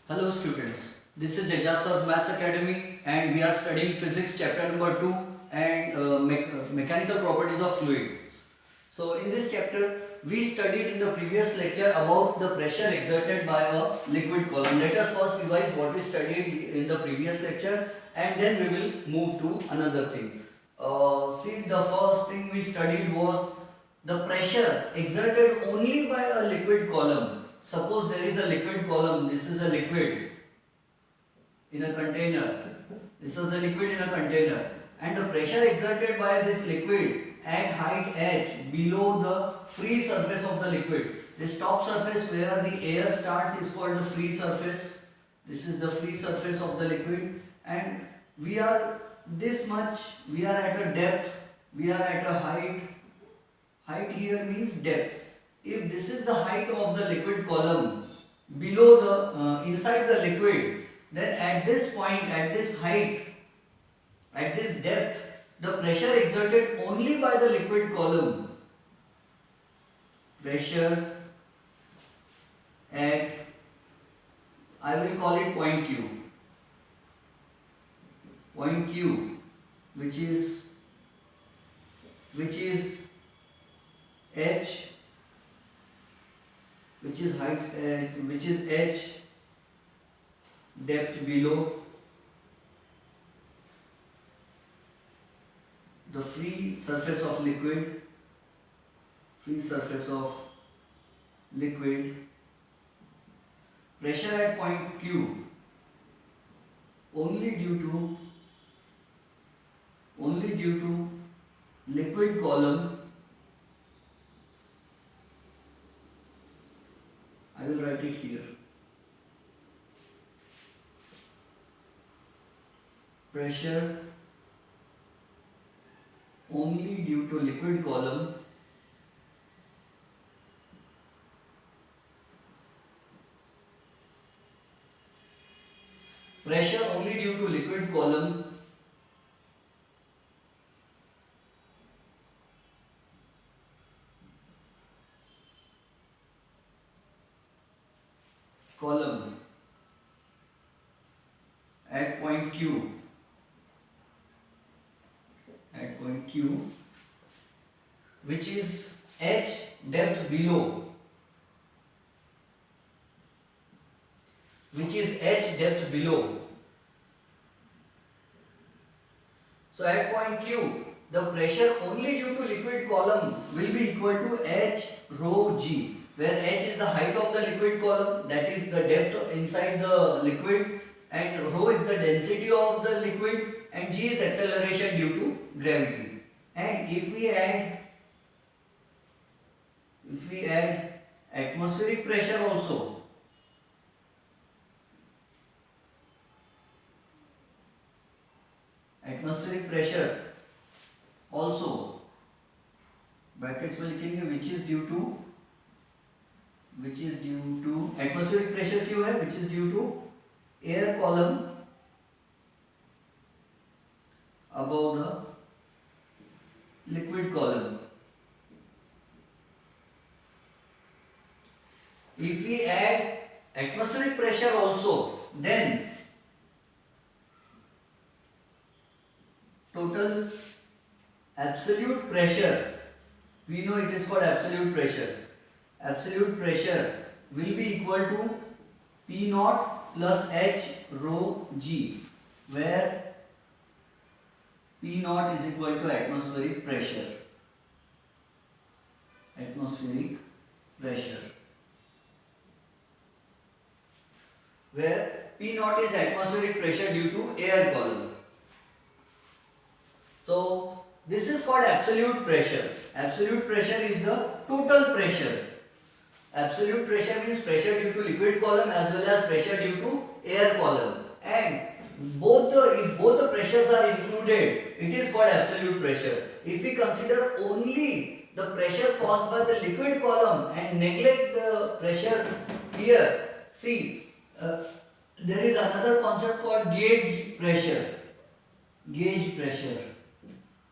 Hello students, this is Ejaz Sir's Maths Academy and we are studying physics chapter number 2 and mechanical properties of fluid. So in this chapter we studied in the previous lecture about the pressure exerted by a liquid column. Let us first revise what we studied in the previous lecture and then we will move to another thing. See, the first thing we studied was the pressure exerted only by a liquid column. Suppose there is a liquid column, this is a liquid in a container, this is a liquid in a container, and the pressure exerted by this liquid at height h below the free surface of the liquid. This top surface where the air starts is called the free surface. This is the free surface of the liquid, and we are this much, we are at a depth, we are at a height here means depth. If this is the height of the liquid column below the inside the liquid, then at this point, at this height, at this depth, the pressure exerted only by the liquid column, pressure at, I will call it point Q, which is h, which is height, which is h, depth below the free surface of liquid, pressure at point Q only due to liquid column. I will write it here. Pressure only due to liquid column column at point Q which is h depth below So at point Q the pressure only due to liquid column will be equal to h rho g, where h is the height of the liquid column, that is the depth inside the liquid, and rho is the density of the liquid, and g is acceleration due to gravity. And if we add atmospheric pressure also, brackets में लिखेंगे which is due to atmospheric pressure क्यों है, which is due to air column above the liquid column. If we add atmospheric pressure also, then total absolute pressure, we know it is called absolute pressure will be equal to P naught plus H rho g, where P naught is equal to atmospheric pressure, where P naught is atmospheric pressure due to air column. So this is called absolute pressure. Absolute pressure is the total pressure. Absolute pressure means pressure due to liquid column as well as pressure due to air column. And if both the pressures are included, it is called absolute pressure. If we consider only the pressure caused by the liquid column and neglect the pressure here, see, there is another concept called gauge pressure.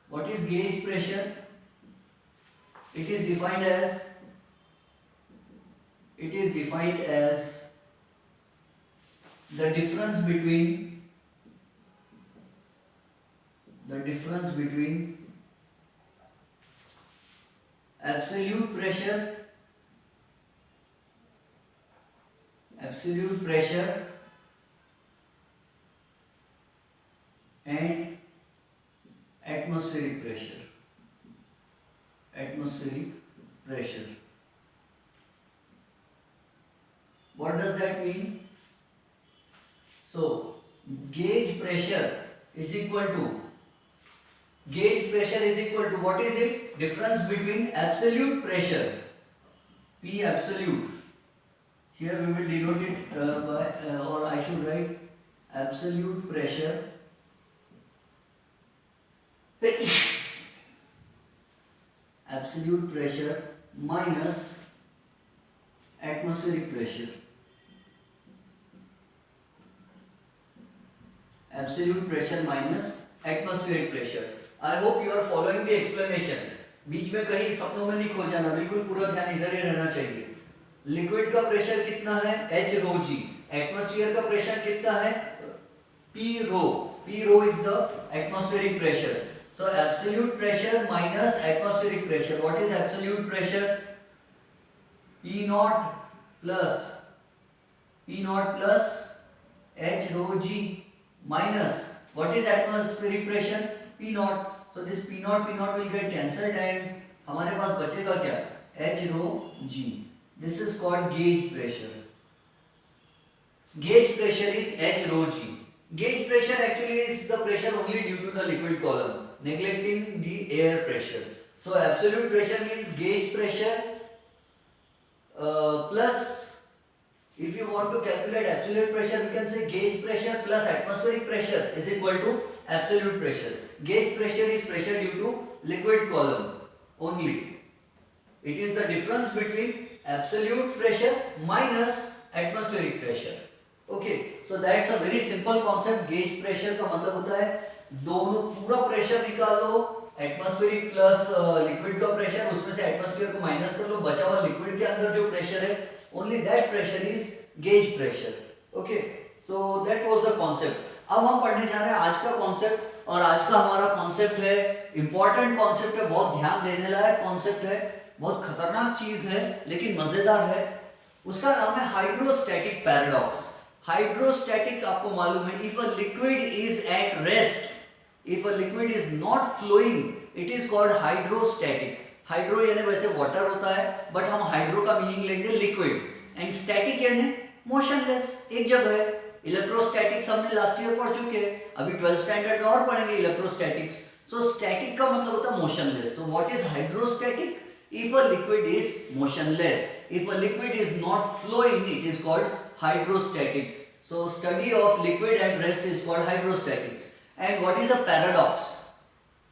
What is gauge pressure? It is defined as the difference between absolute pressure and atmospheric pressure. What does that mean? So gauge pressure is equal to what is it? Difference between absolute pressure, P absolute. Here we will denote it by or I should write absolute pressure absolute pressure minus atmospheric pressure. Absolute pressure minus atmospheric pressure. I hope you are following the explanation. बीच में कहीं सपनों में नहीं खो जाना, बिल्कुल पूरा ध्यान इधर ही रहना चाहिए. लिक्विड का प्रेशर कितना है? H rho g. एटमॉस्फेयर का प्रेशर कितना है? P rho. P rho is the atmospheric pressure. So absolute pressure minus atmospheric pressure. What is absolute pressure? P naught plus H rho g minus what is atmospheric pressure? P naught. So this P naught will get cancelled and हमारे पास बचेगा क्या? H rho g. This is called gauge pressure. Gauge pressure is H rho g. Gauge pressure actually is the pressure only due to the liquid column, neglecting the air pressure. So absolute pressure means gauge pressure plus, if you want to calculate absolute pressure, you can say gauge pressure plus atmospheric pressure is equal to absolute pressure. Gauge pressure is pressure due to liquid column only. It is the difference between absolute pressure minus atmospheric pressure. Okay, so that's a very simple concept. Gauge pressure का मतलब होता है दोनों पूरा pressure निकाल लो, atmospheric plus liquid का pressure, उसमें से एटमॉस्फेयर को माइनस कर लो, बचा हुआ लिक्विड के अंदर जो प्रेशर है, only that pressure is gauge pressure. Okay, so that was the concept. अब हम पढ़ने जा रहे हैं आज का कॉन्सेप्ट, और आज का हमारा कॉन्सेप्ट है इंपॉर्टेंट कॉन्सेप्ट है, बहुत ध्यान देने लायक कॉन्सेप्ट है, बहुत खतरनाक चीज है लेकिन मजेदार है. उसका नाम है हाइड्रोस्टैटिक पैराडॉक्स. हाइड्रोस्टैटिक आपको मालूम है, if a liquid is at rest, if a liquid is not flowing, it is called hydrostatic. Hydro यानी वैसे वाटर होता है, बट हम हाइड्रो का मीनिंग लेंगे लिक्विड, एंड स्टैटिक यानी मोशनलेस, एक जगह है. इलेक्ट्रोस्टैटिक्स हमने लास्ट ईयर पढ़ चुके हैं, अभी 12th स्टैंडर्ड में और पढ़ेंगे इलेक्ट्रोस्टैटिक्स. सो स्टैटिक का मतलब होता है मोशनलेस. तो what is hydrostatic? If a liquid is motionless, if a liquid is not flowing, it is called hydrostatic. So study of liquid and rest is called hydrostatics. And what is a paradox?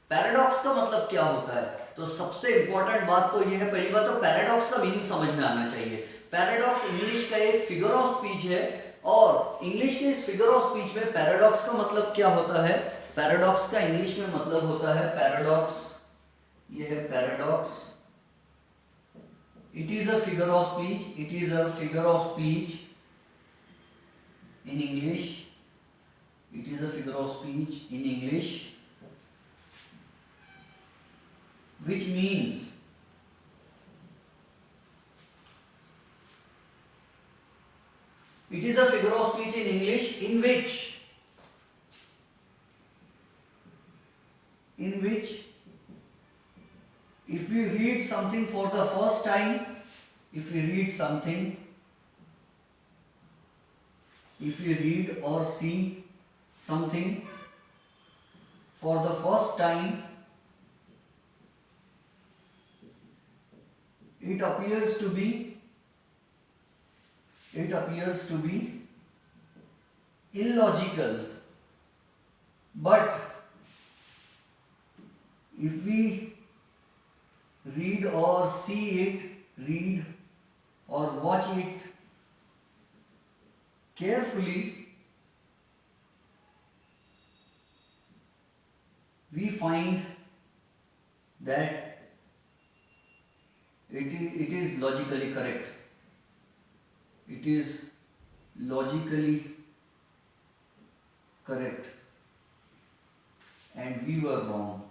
Paradox का मतलब क्या होता है? तो सबसे important बात तो ये है, पहली बात तो पैराडॉक्स का मीनिंग समझ में आना चाहिए. पैराडॉक्स इंग्लिश का एक फिगर ऑफ स्पीच है, और इंग्लिश के इस फिगर ऑफ स्पीच में पैराडॉक्स का मतलब क्या होता है? पैराडॉक्स का इंग्लिश में मतलब होता है पैराडॉक्स, ये है paradox. It is a figure of speech. It is a figure of speech in English. It is a figure of speech in English, which means it is a figure of speech in English in which if we read something for the first time, if we read or see something for the first time, it appears to be illogical, but if we read or watch it carefully, we find that it is logically correct. It is logically correct and we were wrong.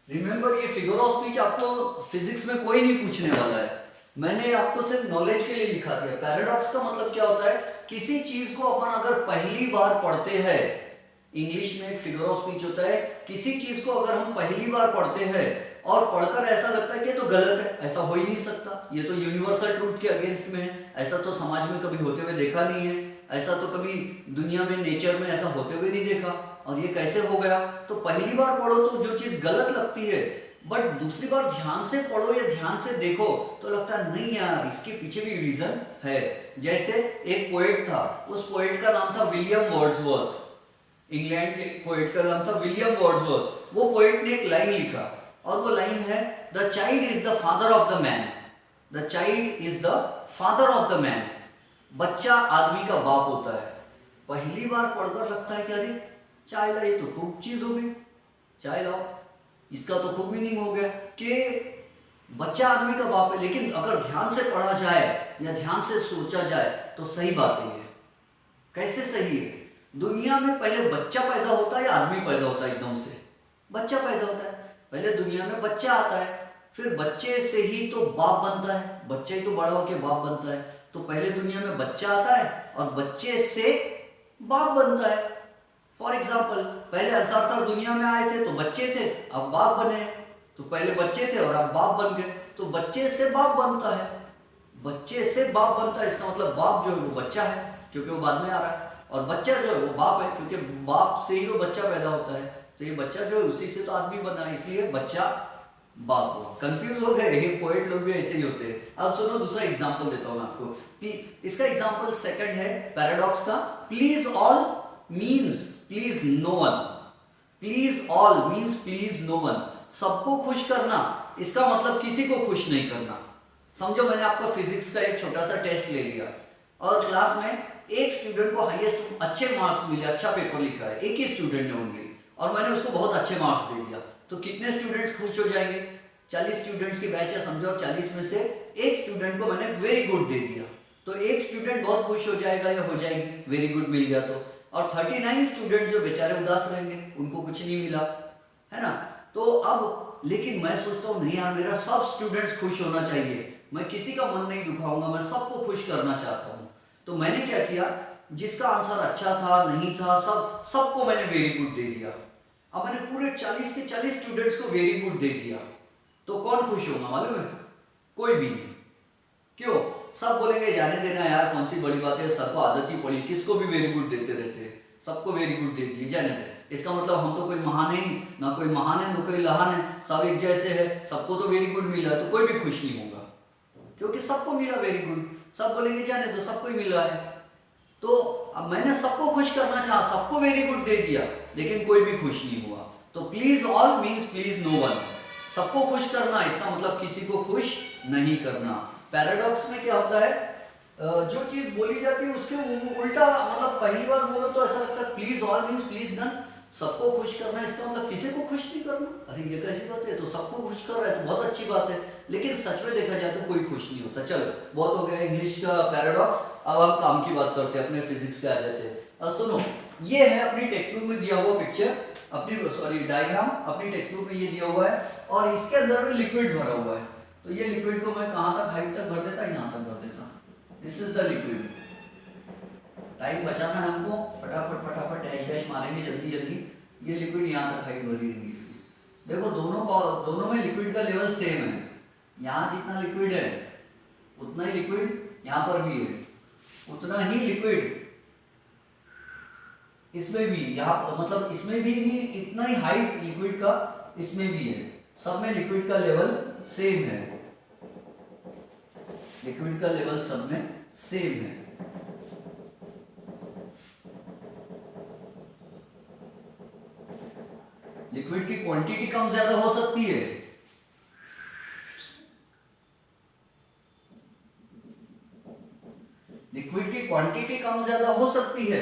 Remember, ये figure of speech आपको physics में कोई नहीं पूछने वाला है, मैंने आपको सिर्फ नॉलेज के लिए लिखा दिया। पैराडॉक्स का मतलब क्या होता है, किसी चीज को अपन अगर पहली बार पढ़ते हैं, इंग्लिश में एक फिगर ऑफ स्पीच होता है, किसी चीज को अगर हम पहली बार पढ़ते हैं और पढ़कर ऐसा लगता है कि तो गलत है, ऐसा हो ही नहीं सकता, ये तो यूनिवर्सल ट्रूथ के अगेंस्ट में है, ऐसा तो समाज में कभी होते हुए देखा नहीं है, ऐसा तो कभी दुनिया में नेचर में ऐसा होते हुए नहीं देखा, और ये कैसे हो गया। तो पहली बार पढ़ो तो जो चीज गलत लगती है, बट दूसरी बार ध्यान से पढ़ो या ध्यान से देखो तो लगता है नहीं यार, इसके पीछे भी रीजन है। जैसे एक पोएट था, उस पोएट का नाम था विलियम वर्ड्सवर्थ, इंग्लैंड के पोएट का नाम था विलियम वर्ड्सवर्थ। वो पोएट ने एक लाइन लिखा और वो लाइन है, the child is the father of the man, the child is the father of the man. बच्चा आदमी का बाप होता है। पहली बार पढ़कर लगता है कि अरे चाय लाई तो खूब चीज हो गई, चाय लाओ, इसका तो खूब मीनिंग हो गया कि बच्चा आदमी का बाप है। लेकिन अगर ध्यान से पढ़ा जाए या ध्यान से सोचा जाए तो सही बात है ये। कैसे सही है? दुनिया में पहले बच्चा पैदा होता है या आदमी पैदा होता है? एकदम से बच्चा पैदा होता है। पहले दुनिया में बच्चा आता है, फिर बच्चे से ही तो बाप बनता है, बच्चा ही तो बड़ा होकर बाप बनता है। तो पहले दुनिया में बच्चा आता है और बच्चे से बाप बनता है। फॉर एग्जाम्पल, पहले अंसार सर दुनिया में आए थे तो बच्चे थे, अब बाप बने, तो पहले बच्चे थे और अब बाप बन गए, तो बच्चे से बाप बनता है। बच्चे से बाप बनता है, इसका मतलब बाप जो है वो बच्चा है क्योंकि वो बाद में आ रहा है, और बच्चा जो है वो बाप है क्योंकि बाप से ही तो बच्चा पैदा होता है। तो ये बच्चा जो है उसी से तो आदमी बना है, इसलिए बच्चा बाप हुआ। कंफ्यूज हो गए? ये पोएट लोग भी ऐसे ही होते हैं। अब सुनो, दूसरा एग्जाम्पल देता हूँ आपको। इसका एग्जाम्पल सेकंड है पैराडॉक्स का। Please all means please no one. Please all means please no one. सबको खुश करना, इसका मतलब किसी को खुश नहीं करना। समझो, मैंने आपका फिजिक्स का एक छोटा सा टेस्ट ले लिया और क्लास में एक स्टूडेंट को हाईएस्ट अच्छे मार्क्स मिले, अच्छा पेपर लिखा है, एक ही स्टूडेंट ने ओनली, और मैंने उसको बहुत अच्छे मार्क्स दे दिया, तो कितने स्टूडेंट्स खुश हो जाएंगे? 40 स्टूडेंट्स की बैच है समझो, 40 में से एक स्टूडेंट को मैंने वेरी गुड दे दिया, तो एक स्टूडेंट बहुत खुश हो जाएगा या हो जाएगी, वेरी गुड मिल गया तो। और 39 स्टूडेंट जो बेचारे उदास रहेंगे, उनको कुछ नहीं मिला, है ना। तो अब लेकिन मैं सोचता हूँ नहीं यार, मेरा सब स्टूडेंट्स खुश होना चाहिए, मैं किसी का मन नहीं दुखाऊंगा, मैं सबको खुश करना चाहता हूँ। तो मैंने क्या किया, जिसका आंसर अच्छा था नहीं था, सबको मैंने वेरी गुड दे दिया। अब मैंने पूरे 40 के 40 स्टूडेंट्स को वेरी गुड दे दिया, तो कौन खुश होगा मालूम है? कोई भी नहीं। क्यों? सब बोलेंगे जाने देना यार, कौन सी बड़ी बात है, सबको आदत ही पड़ी, किसको भी वेरी गुड देते रहते हैं, सबको वेरी गुड दे दिए, जाने दे। इसका मतलब हम तो कोई महान है नहीं, ना कोई महान है ना कोई लहान है, सब एक जैसे है, सबको तो वेरी गुड मिला, तो कोई भी खुश नहीं होगा क्योंकि सबको मिला वेरी गुड। सब बोलेंगे जाने तो सबको ही मिला है। तो अब मैंने सबको खुश करना चाहा, सबको वेरी गुड दे दिया, लेकिन कोई भी खुश नहीं हुआ। तो please all means please no one. सबको खुश करना, इसका मतलब किसी को खुश नहीं करना। पैराडॉक्स में क्या होता है, जो चीज बोली जाती है उसके उल्टा, मतलब पहली बार बोलो तो ऐसा लगता है please all means please none, सबको खुश करना, इसका मतलब किसी को खुश नहीं करना। अरे ये कैसी बात है, तो सबको खुश कर रहा है तो बहुत अच्छी बात है, लेकिन सच में देखा जाए तो कोई खुश नहीं होता। चलो बहुत हो गया इंग्लिश का पैराडॉक्स, अब हम काम की बात करते हैं, अपने फिजिक्स पे आ जाते हैं। अब सुनो, ये है अपनी टेक्स्ट बुक में दिया हुआ पिक्चर, अपनी डायग्राम अपनी टेक्स्ट बुक में ये दिया हुआ है, और इसके अंदर में लिक्विड भरा हुआ है। तो ये लिक्विड को मैं कहाँ तक, हाइट तक भर देता, यहाँ तक भर देता। This is the liquid. Time बचाना है हमको, फटाफट फटाफट डैश डैश मारेंगे जल्दी जल्दी। ये लिक्विड यहाँ तक हाइट भरी रहेगी इसकी। देखो दोनों में लिक्विड का लेवल सेम है, यहाँ जितना लिक्विड है उतना ही लिक्विड यहाँ पर भी है, उतना ही लिक्विड इसमें भी, यहाँ मतलब इसमें भी नहीं, इतना ही हाइट लिक्विड का इसमें भी है, सब में लिक्विड का लेवल सेम है, लिक्विड का लेवल सब में सेम है। लिक्विड की क्वांटिटी कम ज्यादा हो सकती है, लिक्विड की क्वांटिटी कम ज्यादा हो सकती है।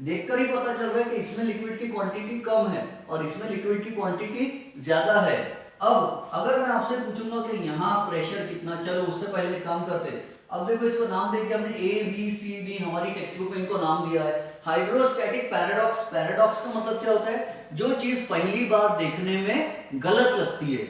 देखकर ही पता चल रहा है कि इसमें लिक्विड की क्वांटिटी कम है और इसमें लिक्विड की क्वांटिटी ज्यादा है। अब अगर मैं आपसे पूछूंगा कि यहाँ प्रेशर कितना, चलो उससे पहले काम करते। अब देखो इसको नाम दे दिया हमने ए बी सी डी, हमारी टेक्स्ट बुक में इनको नाम दिया है हाइड्रोस्टैटिक पैराडॉक्स। पैराडॉक्स का मतलब क्या होता है, जो चीज पहली बार देखने में गलत लगती है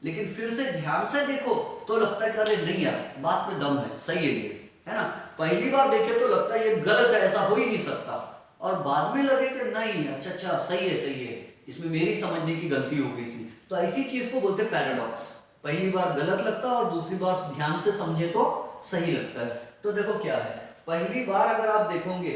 लेकिन फिर से ध्यान से देखो तो लगता है कि अरे नहीं यार बात में दम है, सही है ये, है ना। पहली बार देखे तो लगता है ये गलत है, ऐसा हो ही नहीं सकता, और बाद में लगे कि नहीं अच्छा अच्छा सही है, इसमें मेरी समझने की गलती हो गई थी। तो ऐसी चीज को बोलते हैं पैराडॉक्स। पहली बार गलत लगता है और दूसरी बार ध्यान से समझे तो सही लगता है। तो देखो क्या है, पहली बार अगर आप देखोगे,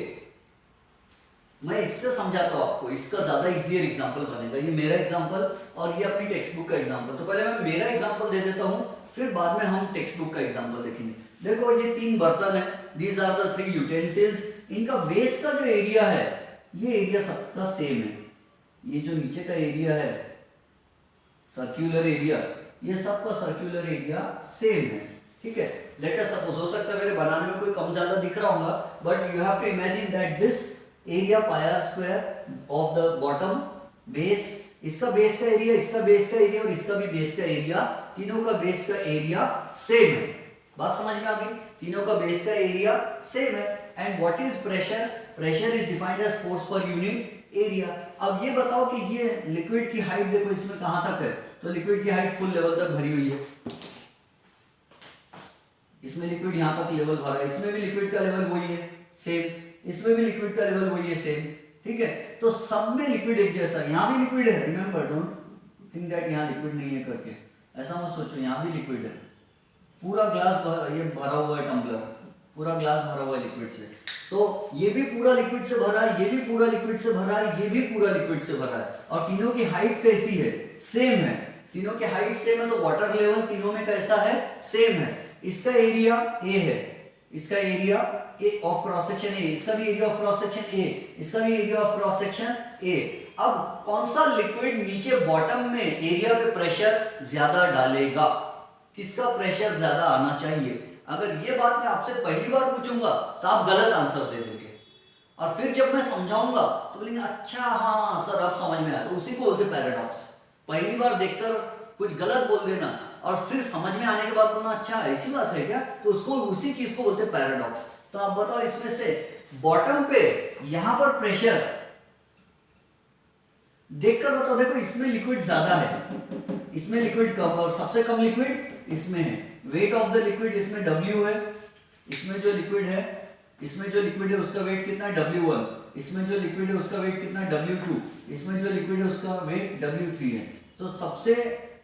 मैं इससे समझाता हूं आपको, इसका ज्यादा इजियर एग्जांपल बनेगा। ये मेरा एग्जांपल और ये अपनी टेक्स्ट बुक का एग्जांपल। तो पहले मैं मेरा एग्जांपल दे देता हूं, फिर बाद में हम टेक्स्ट बुक का एग्जांपल देखेंगे। देखो ये 3 बर्तन है, दीज आर द 3 यूटेंसिल्स। इनका बेस का जो एरिया है ये एरिया सबका सेम है। ये जो नीचे का एरिया है सर्क्यूलर एरिया, ये सबका सर्क्यूलर एरिया सेम है, ठीक है। लेट अस सपोज, हो सकता है मेरे बनाने में कोई कम ज्यादा दिख रहा होगा, but you have to imagine that this area pi r square of the bottom base, इसका बेस का एरिया, इसका बेस का एरिया और इसका भी बेस का एरिया, तीनों का बेस का एरिया सेम है। बात समझ में आ गई, तीनों का बेस का एरिया सेम है। And what is pressure? Pressure is defined as force per unit area. अब ये बताओ कि ये लिक्विड की हाइट देखो इसमें कहां तक है, तो लिक्विड की हाइट फुल लेवल तक भरी हुई है, इसमें लिक्विड यहां तक लेवल भरा है, इसमें भी लिक्विड का लेवल वही है सेम, इसमें भी लिक्विड का लेवल वही है सेम, ठीक है। तो सब में लिक्विड एक जैसा है, यहां भी लिक्विड है, रिमेंबर डोंट थिंक दैट यहां लिक्विड नहीं है करके, ऐसा मत सोचो, यहां भी लिक्विड है। पूरा ग्लास ये भरा हुआ है, टम्बलर पूरा ग्लास भरा हुआ है लिक्विड से, तो ये भी पूरा लिक्विड से भरा है, ये भी पूरा लिक्विड से भरा है, ये भी पूरा लिक्विड से भरा है, और तीनों की हाइट कैसी है? सेम है। तीनों की हाइट सेम है तो वाटर लेवल तीनों में कैसा है? सेम है। इसका एरिया ए है, इसका area A of cross section A, इसका भी area of cross section A, इसका भी area of cross section A. अब कौन सा लिक्विड नीचे बॉटम में एरिया पे प्रेशर ज्यादा डालेगा? किसका प्रेशर ज्यादा आना चाहिए? अगर ये बात मैं आपसे पहली बार पूछूंगा तो आप गलत आंसर दे देंगे, और फिर जब मैं समझाऊंगा तो बोलेंगे अच्छा हाँ सर अब समझ में आया। तो उसी को बोलते पैराडॉक्स। पहली बार देखकर कुछ गलत बोल देना और फिर समझ में आने के बाद बोलना अच्छा ऐसी बात है क्या, तो उसको उसी चीज को बोलते पैराडॉक्स। तो आप बताओ इसमें से बॉटम पे यहां पर प्रेशर देखकर बताओ। देखो इसमें लिक्विड ज्यादा है, इसमें लिक्विड कम, और सबसे कम लिक्विड इसमें है। वेट ऑफ द लिक्विड इसमें W है, इसमें जो लिक्विड है, इसमें जो लिक्विड है उसका वेट कितना है? W1। इसमें जो लिक्विड है उसका वेट कितना है? W2। इसमें जो लिक्विड है उसका वेट W3 है। तो सबसे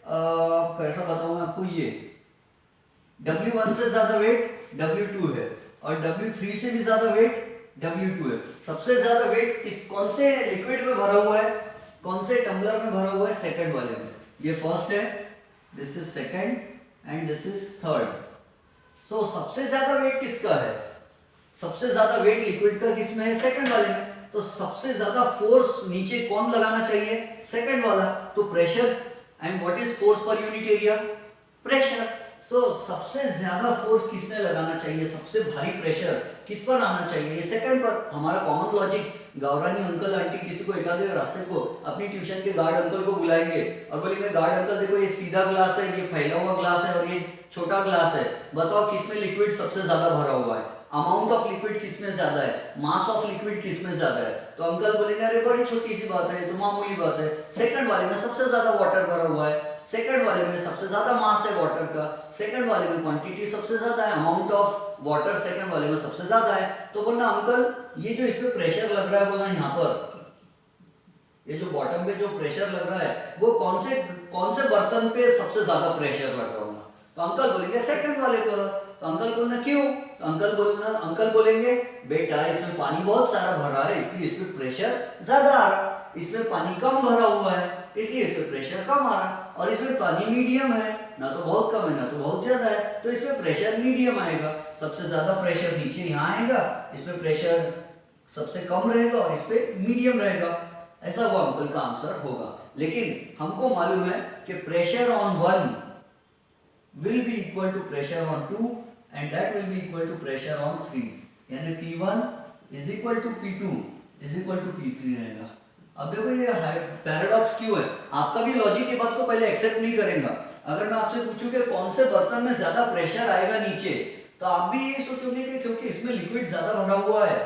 कैसा बताऊं मैं आपको, ये W1 से ज्यादा वेट W2 है और W3 से भी ज्यादा वेट W2 है। सबसे ज्यादा वेट कौन से लिक्विड में भरा हुआ है, कौन से टम्बलर में भरा हुआ है? सेकंड वाले में। ये फर्स्ट है, this is second and this is third. So सबसे ज्यादा वेट किसका है? सबसे ज्यादा वेट लिक्विड का किसमें है? सेकंड वाले में। तो सबसे ज्यादा फोर्स नीचे कौन लगाना चाहिए? सेकंड वाला। तो pressure, and what is force per unit area? Pressure. तो सबसे ज्यादा फोर्स किसने लगाना चाहिए? सबसे भारी प्रेशर किस पर आना चाहिए? सेकंड पर। हमारा कॉमन लॉजिक, गौरानी अंकल आंटी किसी को एक आधे रास्ते को अपनी ट्यूशन के गार्ड अंकल को बुलाएंगे और बोलेंगे गार्ड अंकल देखो ये सीधा ग्लास है, ये फैला हुआ ग्लास है और ये छोटा ग्लास है, बताओ किसमें लिक्विड सबसे ज्यादा भरा हुआ है? अमाउंट ऑफ लिक्विड किसमें ज्यादा है? मास ऑफ लिक्विड किसमें ज्यादा है? तो अंकल बोलेंगे अरे बड़ी छोटी सी बात है, तो मामूली बात है, सेकंड वाले में सबसे ज्यादा वाटर भरा हुआ है, सेकंड वाले में सबसे ज्यादा मास है वाटर का, सेकंड वाले में क्वांटिटी सबसे ज्यादा है, अमाउंट ऑफ वाटर सेकंड वाले में सबसे ज्यादा है। तो बोलना अंकल ये जो इस पे प्रेशर लग रहा है, बोलना यहाँ पर ये जो बॉटम पे जो प्रेशर लग रहा है वो कौन से बर्तन पे सबसे ज्यादा प्रेशर लग रहा होगा? तो अंकल बोलेंगे सेकंड वाले पर। तो अंकल बोलना क्यों? तो अंकल बोलेंगे बेटा इसमें पानी बहुत सारा भरा है इसलिए इस पे प्रेशर ज्यादा आ रहा, इसमें पानी कम भरा हुआ है इसलिए इस पे प्रेशर कम आ रहा, और इसमें पानी मीडियम है, ना तो बहुत कम है ना तो बहुत ज्यादा है, तो इसमें प्रेशर मीडियम आएगा। सबसे ज्यादा प्रेशर नीचे यहाँ आएगा, इसमें प्रेशर सबसे कम रहेगा और इस पे मीडियम रहेगा। ऐसा वो अंकल का आंसर होगा। लेकिन हमको मालूम है कि pressure on 1 will be equal to pressure on 2 and that will be equal to pressure on 3, यानी P1 is equal to P2 is equal to P3 रहेगा। अब देखो ये पैराडॉक्स क्यों है, आपका भी लॉजिक ये बात को पहले एक्सेप्ट नहीं करेगा। अगर मैं आपसे पूछूं कि कौन से बर्तन में ज्यादा प्रेशर आएगा नीचे, तो आप भी ये सोचोगे कि क्योंकि इसमें लिक्विड ज्यादा भरा हुआ है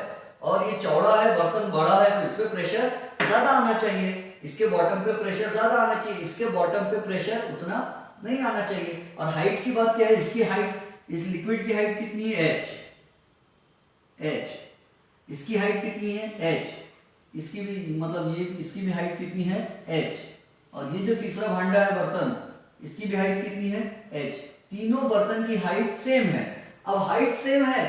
और ये चौड़ा है, बर्तन बड़ा है, तो इस पे प्रेशर ज्यादा आना चाहिए, इसके बॉटम पे प्रेशर ज्यादा आना चाहिए, इसके बॉटम पे प्रेशर उतना नहीं आना चाहिए। और हाइट की बात क्या है, इसकी हाइट, इस लिक्विड की हाइट कितनी है, h, इसकी हाइट कितनी है h, इसकी भी मतलब ये इसकी भी हाइट कितनी है h, और ये जो तीसरा भांडा है बर्तन, इसकी भी हाइट कितनी है h, तीनों बर्तन की हाइट सेम है। अब हाइट सेम है,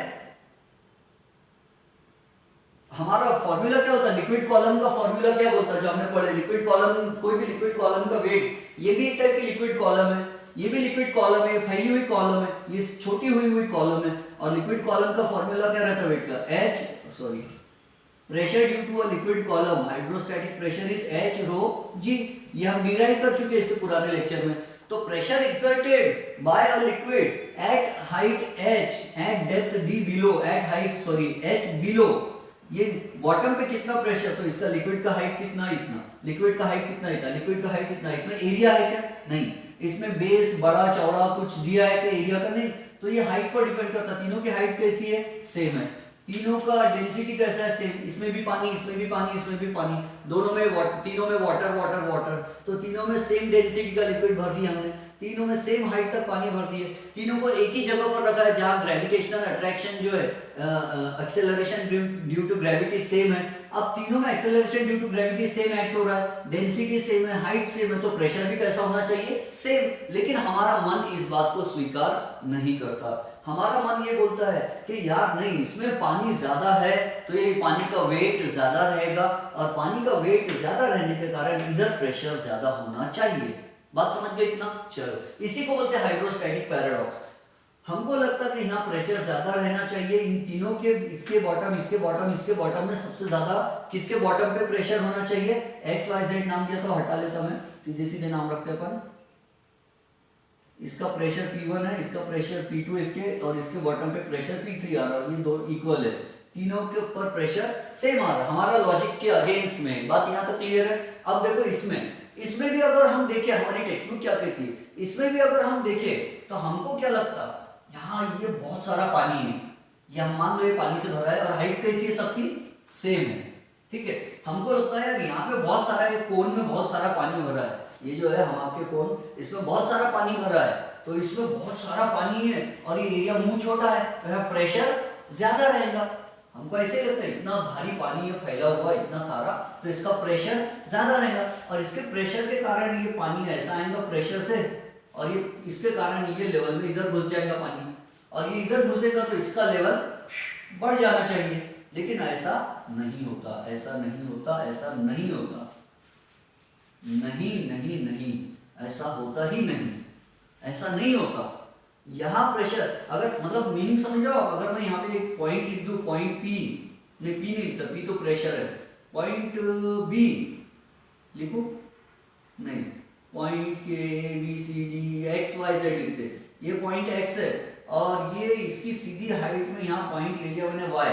हमारा फॉर्मूला क्या होता है, लिक्विड कॉलम का फॉर्मूला क्या बोलता है जो हमने पढ़े, लिक्विड कॉलम, कोई भी लिक्विड कॉलम का वेट, ये भी एक टाइप की लिक्विड कॉलम है, ये भी लिक्विड कॉलम है, फैली हुई कॉलम है, ये छोटी हुई कॉलम है, और लिक्विड कॉलम का फॉर्मूला क्या रहता है वेट का, pressure due to a liquid column, hydrostatic pressure is h rho g, ये हम डिराइव कर चुके हैं इससे पुराने लेक्चर में। तो pressure exerted by a liquid at height h at depth d below, at height h below, ये बॉटम पे कितना प्रेशर, तो इसका लिक्विड का हाइट कितना, इतना, लिक्विड का हाइट कितना, इतना, लिक्विड का हाइट इतना, इसमें एरिया है क्या, नहीं, इसमें बेस बड़ा चौड़ा कुछ दिया है क्या एरिया का, नहीं, तो ये हाइट पर डिपेंड करता है। तीनों की हाइट कैसी है, सेम है, तीनों का डेंसिटी कैसा है, सेम, इसमें भी पानी, इसमें भी पानी, इसमें भी पानी, दोनों में तीनों में वाटर वाटर वाटर, तो तीनों में सेम डेंसिटी का लिक्विड भर दिया हमने, तीनों में सेम हाइट तक पानी भर दिए, तीनों को एक ही जगह पर रखा है जहां ग्रेविटेशनल अट्रैक्शन जो है, acceleration due to gravity same है। अब तीनों में acceleration due to gravity same act हो रहा है, डेंसिटी सेम है, हाइट सेम है, तो प्रेशर भी कैसा होना चाहिए, सेम। लेकिन हमारा मन इस बात को स्वीकार नहीं करता, हमारा मन ये बोलता है कि यार नहीं, इसमें पानी ज्यादा है तो ये पानी का वेट ज्यादा रहेगा, और पानी का वेट ज्यादा रहने के कारण इधर प्रेशर ज्यादा होना चाहिए। बात समझ गए इतना, चलो, इसी को बोलते हैं हाइड्रोस्टैटिक पैराडॉक्स। हमको लगता है कि यहाँ प्रेशर ज्यादा रहना चाहिए, इन तीनों के, इसके बॉटम, इसके बॉटम, इसके बॉटम में सबसे ज्यादा किसके बॉटम पे प्रेशर होना चाहिए, XYZ नाम दिया तो हटा लेता मैं, सीधे सीधे नाम रखते अपन, इसका प्रेशर P1 है, इसका प्रेशर P2, इसके और इसके बॉटम पे प्रेशर P3 आ रहा है, ये दो इक्वल है, तीनों के ऊपर प्रेशर सेम आ रहा है, हमारा लॉजिक के अगेंस्ट में। बात यहाँ तक क्लियर है। अब देखो इसमें भी अगर हम देखें, हमारी टेक्स्ट बुक क्या कहती है, इसमें भी अगर हम देखें तो हमको क्या लगता, यहाँ ये बहुत सारा पानी है, ये हम मान लो ये पानी से भरा है, और हाइट कैसी है, सबकी सेम है, ठीक है, हमको लगता है यार यहाँ पे बहुत सारा, ये कोन में बहुत सारा पानी भरा है, ये जो है हम आपके कोन, इसमें बहुत सारा पानी भरा है, तो इसमें बहुत सारा पानी है और ये एरिया मुंह छोटा है, तो यहाँ प्रेशर ज्यादा रहेगा, हमको ऐसे लगता है, इतना भारी पानी ये फैला हुआ इतना सारा, तो इसका प्रेशर ज्यादा रहेगा, और इसके प्रेशर के कारण ये पानी ऐसा आएगा प्रेशर से, और ये इसके कारण ये लेवल में इधर घुस जाएगा पानी, और ये इधर घुसेगा तो इसका लेवल बढ़ जाना चाहिए, लेकिन ऐसा नहीं होता, ऐसा नहीं होता, ऐसा नहीं होता, नहीं नहीं नहीं, ऐसा होता ही नहीं, ऐसा नहीं होता। यहाँ प्रेशर, अगर मतलब मीनिंग समझ जाओ, अगर मैं यहाँ पे एक पॉइंट लिख दूं, पॉइंट P, नहीं P नहीं लिखता, P तो प्रेशर है, पॉइंट B लिखो, नहीं, पॉइंट KBCD XYZ लिखते, ये पॉइंट X है, और ये इसकी सीधी हाइट में यहाँ पॉइंट ले लिया मैंने Y,